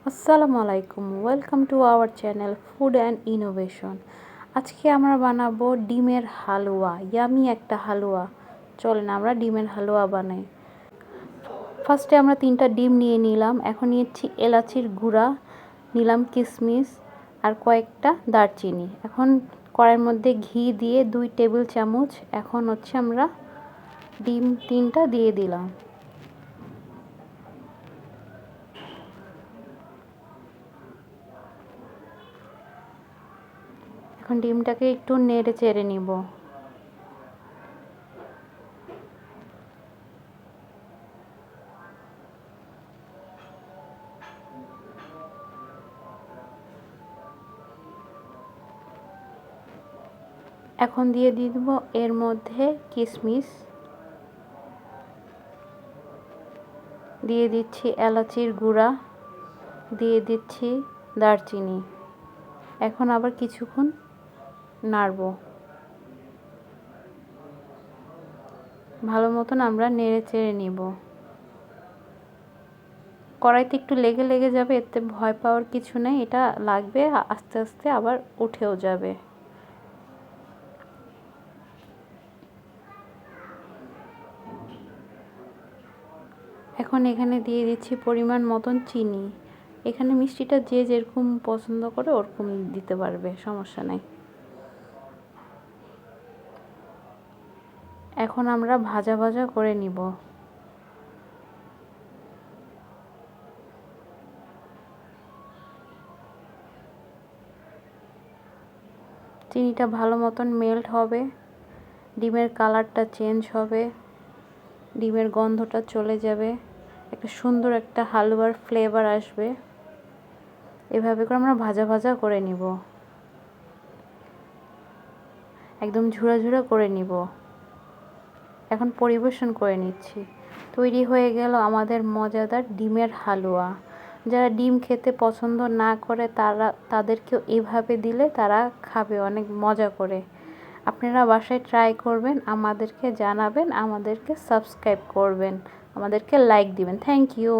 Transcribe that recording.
আসসালামু আলাইকুম, welcome to our channel food and innovation. আজকে আমরা বানাবো ডিমের হালুয়া, ইয়ামি একটা হালুয়া। চলেন আমরা ডিমের হালুয়া বানাই। ফার্স্টে আমরা 3টা ডিম নিয়ে নিলাম। এখন নিয়েছি এলাচির গুঁড়া, নিলাম কিশমিশ আর কয়েকটা দারচিনি। এখন কড়াইয়ের মধ্যে ঘি দিয়ে 2 টেবিল চামচ এখন আমরা ডিম 3টা দিয়ে দিলাম। এখন ডিমটাকে একটু নেড়ে চেড়ে নিব। এখন দিয়ে দিব এর মধ্যে কিশমিশ, দিয়ে দিচ্ছি এলাচির গুঁড়া, দিয়ে দিচ্ছি দারচিনি। এখন আবার কিছুক্ষণ নাড়ব। ভালো মতন আমরা নেড়ে চেড়ে নিব। কড়াইতে একটু লেগে লেগে যাবে, এতে ভয় পাওয়ার কিছু নেই। এটা লাগবে, আস্তে আস্তে আবার উঠেও যাবে। এখন এখানে দিয়ে দিচ্ছি পরিমাণ মতন চিনি। এখানে মিষ্টিটা যে যেরকম পছন্দ করে ওরকম দিতে পারবে, সমস্যা নাই। এখন আমরা ভাজা ভাজা করে নিব। চিনিটা ভালো মতন মেল্ট হবে, ডিমের কালারটা চেঞ্জ হবে, ডিমের গন্ধটা চলে যাবে, একটা সুন্দর একটা হালুয়ার ফ্লেভার আসবে। এভাবে করে আমরা ভাজা ভাজা করে নিব, একদম ঝুরা ঝুরা করে নিব। এখন পরিবেশন করে নিচ্ছি। তৈরি হয়ে গেল আমাদের মজাদার ডিমের হালুয়া। যারা ডিম খেতে পছন্দ না করে তাদেরকেও এভাবে দিলে তারা খাবে অনেক মজা করে। আপনারা বাসায় ট্রাই করবেন, আমাদেরকে জানাবেন, আমাদেরকে সাবস্ক্রাইব করবেন, আমাদেরকে লাইক দিবেন। Thank you.